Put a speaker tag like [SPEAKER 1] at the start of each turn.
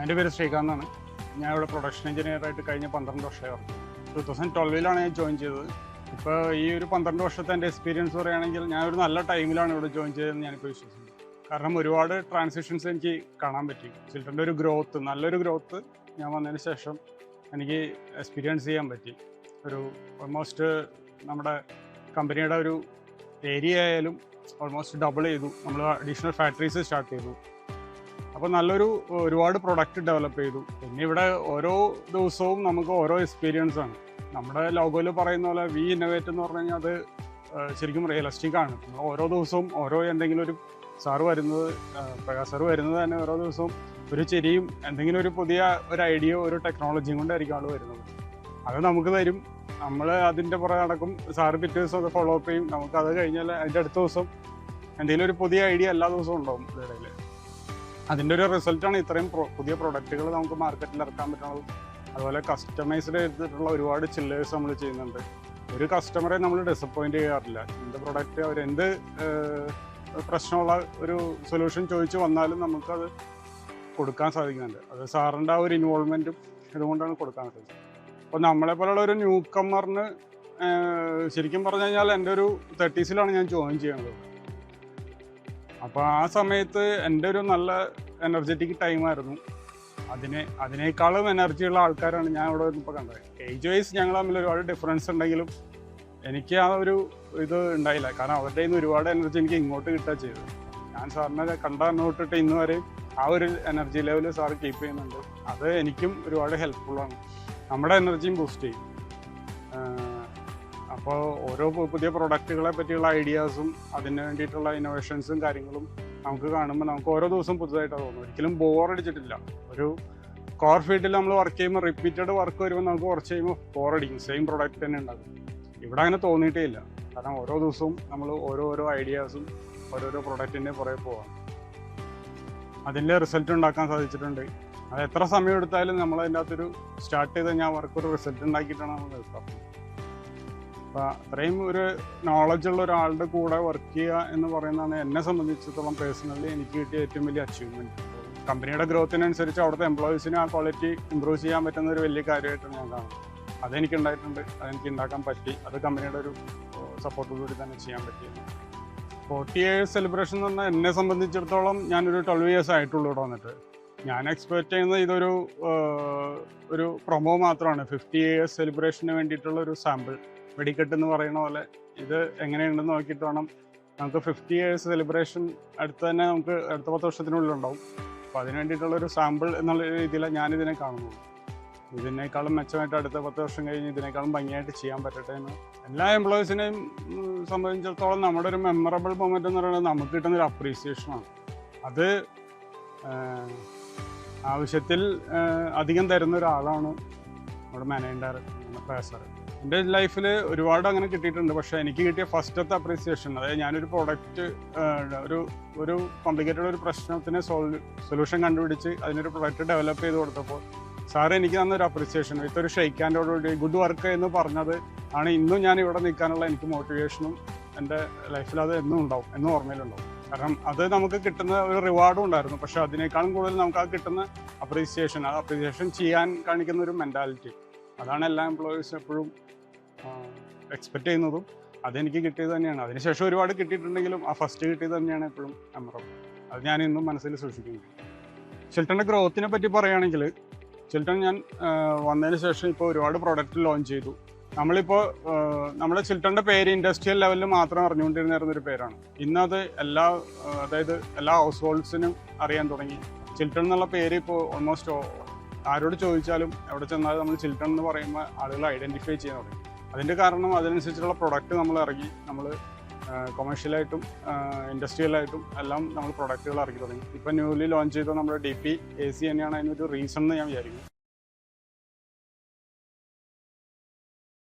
[SPEAKER 1] എൻ്റെ പേര് ശ്രീകാന്താണ്. ഞാൻ ഇവിടെ പ്രൊഡക്ഷൻ എഞ്ചിനീയറായിട്ട് കഴിഞ്ഞ 12 വർഷമായി വർക്ക്. 2012 ഞാൻ ജോയിൻ ചെയ്തത്. ഇപ്പോൾ ഈ ഒരു 12 വർഷത്തെ എൻ്റെ എക്സ്പീരിയൻസ് പറയുകയാണെങ്കിൽ ഞാൻ ഒരു നല്ല ടൈമിലാണ് ഇവിടെ ജോയിൻ ചെയ്തതെന്ന് ഞാനിപ്പോൾ വിശ്വസിക്കുന്നു. കാരണം ഒരുപാട് ട്രാൻസിഷൻസ് എനിക്ക് കാണാൻ പറ്റി. ചിൽഡ്രൻ്റെ ഒരു ഗ്രോത്ത്, നല്ലൊരു ഗ്രോത്ത് ഞാൻ വന്നതിന് ശേഷം എനിക്ക് എക്സ്പീരിയൻസ് ചെയ്യാൻ പറ്റി. ഒരു ഓൾമോസ്റ്റ് നമ്മുടെ കമ്പനിയുടെ ഒരു ഏരിയ ആയാലും ഓൾമോസ്റ്റ് ഡബിൾ ചെയ്തു. നമ്മൾ അഡീഷണൽ ഫാക്ടറീസ് സ്റ്റാർട്ട് ചെയ്തു. അപ്പോൾ ഒരുപാട് പ്രൊഡക്റ്റ് ഡെവലപ്പ് ചെയ്തു. പിന്നെ ഇവിടെ ഓരോ ദിവസവും നമുക്ക് ഓരോ എക്സ്പീരിയൻസ് ആണ്. നമ്മുടെ ലോഗോയിൽ പറയുന്ന പോലെ വി ഇന്നോവേറ്റ് എന്ന് പറഞ്ഞു കഴിഞ്ഞാൽ അത് ശരിക്കും റിയലിസ്റ്റിക് ആണ്. നമ്മൾ ഓരോ ദിവസവും എന്തെങ്കിലും ഒരു സാറ് വരുന്നത്, പ്രകാശ് സാറ് വരുന്നത് തന്നെ ഓരോ ദിവസവും ഒരു ചെരിയും എന്തെങ്കിലും ഒരു പുതിയ ഒരു ഐഡിയ, ഒരു ടെക്നോളജിയും കൊണ്ടായിരിക്കും ആൾ വരുന്നത്. അത് നമുക്ക് തരും. നമ്മൾ അതിൻ്റെ പുറകെ നടക്കും. സാറ് പിറ്റേ ദിവസം അത് ഫോളോ അപ്പ് ചെയ്യും. നമുക്കത് കഴിഞ്ഞാൽ അതിൻ്റെ അടുത്ത ദിവസം എന്തെങ്കിലും ഒരു പുതിയ ഐഡിയ എല്ലാ ദിവസവും ഉണ്ടാവും ഇടയിൽ. അതിൻ്റെ ഒരു റിസൾട്ടാണ് ഇത്രയും പുതിയ പ്രൊഡക്റ്റുകൾ നമുക്ക് മാർക്കറ്റിൽ ഇറക്കാൻ പറ്റുന്നത്. അതുപോലെ കസ്റ്റമൈസ്ഡ് ചെയ്തിട്ടുള്ള ഒരുപാട് ചില്ലേഴ്സ് നമ്മൾ ചെയ്യുന്നുണ്ട്. ഒരു കസ്റ്റമറെ നമ്മൾ ഡിസപ്പോയിൻറ്റ് ചെയ്യാറില്ല. എന്ത് പ്രൊഡക്റ്റ് അവരെന്ത് പ്രശ്നമുള്ള ഒരു സൊല്യൂഷൻ ചോദിച്ച് വന്നാലും നമുക്കത് കൊടുക്കാൻ സാധിക്കുന്നുണ്ട്. അത് സാറിൻ്റെ ആ ഒരു ഇൻവോൾവ്മെൻറ്റും ഇതുകൊണ്ടാണ് കൊടുക്കാൻ പറ്റുന്നത്. അപ്പോൾ നമ്മളെപ്പോലുള്ള ഒരു ന്യൂ കമ്മറിന് ശരിക്കും പറഞ്ഞു കഴിഞ്ഞാൽ എൻ്റെ ഒരു 30s ഞാൻ ജോയിൻ ചെയ്യുന്നത്. അപ്പോൾ ആ സമയത്ത് എൻ്റെ ഒരു നല്ല എനർജറ്റിക് ടൈമായിരുന്നു. അതിനേക്കാളും എനർജിയുള്ള ആൾക്കാരാണ് ഞാൻ ഇവിടെ ഇപ്പോൾ കണ്ടത്. ഏജ് വൈസ് ഞങ്ങൾ തമ്മിൽ ഒരുപാട് ഡിഫറൻസ് ഉണ്ടെങ്കിലും എനിക്ക് ആ ഒരു ഇത് ഉണ്ടായില്ല. കാരണം അവരുടെ നിന്ന് ഒരുപാട് എനർജി എനിക്ക് ഇങ്ങോട്ട് കിട്ടുക ചെയ്തത്. ഞാൻ സാറിനെ തൊട്ടിട്ട് ഇന്ന് വരെ ആ ഒരു എനർജി ലെവൽ സാർ കീപ്പ് ചെയ്യുന്നുണ്ട്. അത് എനിക്കും ഒരുപാട് ഹെൽപ്ഫുള്ളാണ്. നമ്മുടെ എനർജിയും ബൂസ്റ്റ് ചെയ്യും. അപ്പോൾ ഓരോ പുതിയ പ്രൊഡക്റ്റുകളെ പറ്റിയുള്ള ഐഡിയാസും അതിന് വേണ്ടിയിട്ടുള്ള ഇന്നോവേഷൻസും കാര്യങ്ങളും നമുക്ക് കാണുമ്പോൾ നമുക്ക് ഓരോ ദിവസം പുതുതായിട്ടാണ് തോന്നുന്നത്. ഒരിക്കലും ബോറടിച്ചിട്ടില്ല. ഒരു കോർ ഫീൽഡിൽ നമ്മൾ വർക്ക് ചെയ്യുമ്പോൾ റിപ്പീറ്റഡ് വർക്ക് വരുമ്പോൾ നമുക്ക് കുറച്ച് കഴിയുമ്പോൾ ബോറടിക്കും. സെയിം പ്രൊഡക്റ്റ് തന്നെ ഉണ്ടാകും. ഇവിടെ അങ്ങനെ തോന്നിയിട്ടേ ഇല്ല. കാരണം ഓരോ ദിവസവും നമ്മൾ ഓരോരോ ഐഡിയാസും ഓരോരോ പ്രൊഡക്റ്റിൻ്റെ പുറകെ പോകാം. അതിൻ്റെ റിസൾട്ട് ഉണ്ടാക്കാൻ സാധിച്ചിട്ടുണ്ട്. അത് എത്ര സമയം എടുത്താലും നമ്മൾ അതിൻ്റെ അകത്തൊരു സ്റ്റാർട്ട് ചെയ്ത് കഴിഞ്ഞാൽ വർക്കൊരു റിസൾട്ട് ഉണ്ടാക്കിയിട്ടാണ് നമ്മൾ നിർത്താറുള്ളത്. അപ്പോൾ അത്രയും ഒരു നോളജുള്ള ഒരാളുടെ കൂടെ വർക്ക് ചെയ്യുക എന്ന് പറയുന്നതാണ് എന്നെ സംബന്ധിച്ചിടത്തോളം പേഴ്സണലി എനിക്ക് കിട്ടിയ ഏറ്റവും വലിയ അച്ചീവ്മെൻറ്റ്. കമ്പനിയുടെ ഗ്രോത്തിനനുസരിച്ച് അവിടുത്തെ എംപ്ലോയീസിന് ആ ക്വാളിറ്റി ഇമ്പ്രൂവ് ചെയ്യാൻ പറ്റുന്ന ഒരു വലിയ കാര്യമായിട്ടാണ് ഞാൻ കാണുന്നത്. അതെനിക്ക് ഉണ്ടായിട്ടുണ്ട്. അതെനിക്ക് ഉണ്ടാക്കാൻ പറ്റി. അത് കമ്പനിയുടെ ഒരു സപ്പോർട്ടോടുകൂടി തന്നെ ചെയ്യാൻ പറ്റിയത്. 40 years സെലിബ്രേഷൻ എന്ന് പറഞ്ഞാൽ എന്നെ സംബന്ധിച്ചിടത്തോളം ഞാനൊരു 12 years ആയിട്ടുള്ളൂ ഇവിടെ വന്നിട്ട്. ഞാൻ എക്സ്പെക്റ്റ് ചെയ്യുന്നത് ഒരു പ്രൊമോ മാത്രമാണ്. 50 years സെലിബ്രേഷന് വേണ്ടിയിട്ടുള്ള ഒരു സാമ്പിൾ വെടിക്കെട്ട് എന്ന് പറയുന്ന പോലെ ഇത് എങ്ങനെയുണ്ടെന്ന് നോക്കിയിട്ട് വേണം നമുക്ക് 50 years സെലിബ്രേഷൻ അടുത്ത് തന്നെ നമുക്ക് അടുത്ത 10 വർഷത്തിനുള്ളിൽ ഉണ്ടാവും. അപ്പോൾ അതിന് വേണ്ടിയിട്ടുള്ളൊരു സാമ്പിൾ എന്നുള്ള രീതിയിലാണ് ഞാനിതിനെ കാണുന്നത്. ഇതിനേക്കാളും മെച്ചമായിട്ട് അടുത്ത 10 വർഷം കഴിഞ്ഞ് ഇതിനേക്കാളും ഭംഗിയായിട്ട് ചെയ്യാൻ പറ്റട്ടെ എന്ന് എല്ലാ എംപ്ലോയീസിനെയും സംബന്ധിച്ചിടത്തോളം നമ്മുടെ ഒരു മെമ്മറബിൾ മൊമെൻ്റ് എന്ന് പറയുന്നത് നമുക്ക് കിട്ടുന്നൊരു അപ്രീസിയേഷനാണ്. അത് ആവശ്യത്തിൽ അധികം തരുന്ന ഒരാളാണ് നമ്മുടെ മാനേജിംഗ് ഡയറക്ടർ പ്രേസർ. എൻ്റെ ലൈഫിൽ ഒരുപാട് അങ്ങനെ കിട്ടിയിട്ടുണ്ട്. പക്ഷേ എനിക്ക് കിട്ടിയ ഫസ്റ്റത്തെ അപ്രീസിയേഷൻ, അതായത് ഞാനൊരു പ്രോഡക്റ്റ് ഒരു കോംപ്ലിക്കേറ്റഡ് ഒരു പ്രശ്നത്തിന് സൊല്യൂഷൻ കണ്ടുപിടിച്ച് അതിനൊരു പ്രൊഡക്റ്റ് ഡെവലപ്പ് ചെയ്ത് കൊടുത്തപ്പോൾ സാറ് എനിക്ക് തന്നൊരു അപ്രീസിയേഷൻ വിത്ത് ഒരു ഷെയ്ക്ക് ഹാൻഡോടുകൂടി ഗുഡ് വർക്ക് എന്ന് പറഞ്ഞത് ആണ് ഇന്നും ഞാൻ ഇവിടെ നിൽക്കാനുള്ള എനിക്ക് മോട്ടിവേഷനും എൻ്റെ ലൈഫിൽ അത് എന്നും ഉണ്ടാവും, എന്നും ഓർമ്മയിലുണ്ടാവും. കാരണം അത് നമുക്ക് കിട്ടുന്ന ഒരു റിവാർഡും ഉണ്ടായിരുന്നു. പക്ഷേ അതിനേക്കാളും കൂടുതൽ നമുക്ക് ആ കിട്ടുന്ന അപ്രീസിയേഷൻ ചെയ്യാൻ കാണിക്കുന്ന ഒരു മെൻറ്റാലിറ്റി, അതാണ് എല്ലാ എംപ്ലോയീസും എപ്പോഴും എക്സ്പെക്റ്റ് ചെയ്യുന്നതും. അതെനിക്ക് കിട്ടിയത് തന്നെയാണ്. അതിനുശേഷം ഒരുപാട് കിട്ടിയിട്ടുണ്ടെങ്കിലും ആ ഫസ്റ്റ് കിട്ടിയത് തന്നെയാണ് എപ്പോഴും മെമ്മറബിൾ. അത് ഞാൻ ഇന്നും മനസ്സിൽ സൂക്ഷിക്കുന്നു. ചിൽട്ടൻ്റെ ഗ്രോത്തിനെ പറ്റി പറയുകയാണെങ്കിൽ, ചിൽട്ടൺ ഞാൻ വന്നതിന് ശേഷം ഇപ്പോൾ ഒരുപാട് പ്രോഡക്റ്റ് ലോഞ്ച് ചെയ്തു. നമ്മളിപ്പോൾ നമ്മുടെ ചിൽട്ടൻ്റെ പേര് ഇൻഡസ്ട്രിയൽ ലെവലിൽ മാത്രം അറിഞ്ഞുകൊണ്ടിരുന്നൊരു പേരാണ്. ഇന്നത് അതായത് എല്ലാ ഹൗസ് ഹോൾഡ്സിനും അറിയാൻ തുടങ്ങി. ചിൽട്ടൺ എന്നുള്ള പേര് ഇപ്പോൾ ഓൾമോസ്റ്റ് ആരോട് ചോദിച്ചാലും എവിടെ ചെന്നാലും നമ്മൾ ചിൽട്ടൺ എന്ന് പറയുമ്പോൾ ആളുകൾ ഐഡൻറ്റിഫൈ ചെയ്യാൻ തുടങ്ങി. അതിൻ്റെ കാരണം അതിനനുസരിച്ചുള്ള പ്രൊഡക്റ്റ് നമ്മൾ ഇറങ്ങി. നമ്മൾ കൊമേഴ്ഷ്യലായിട്ടും ഇൻഡസ്ട്രിയലായിട്ടും എല്ലാം നമ്മൾ പ്രൊഡക്റ്റുകൾ ഇറക്കി തുടങ്ങി. ഇപ്പോൾ ന്യൂലി ലോഞ്ച് ചെയ്ത നമ്മുടെ DP AC തന്നെയാണ് അതിനൊരു റീസൺ എന്ന് ഞാൻ വിചാരിക്കുന്നു.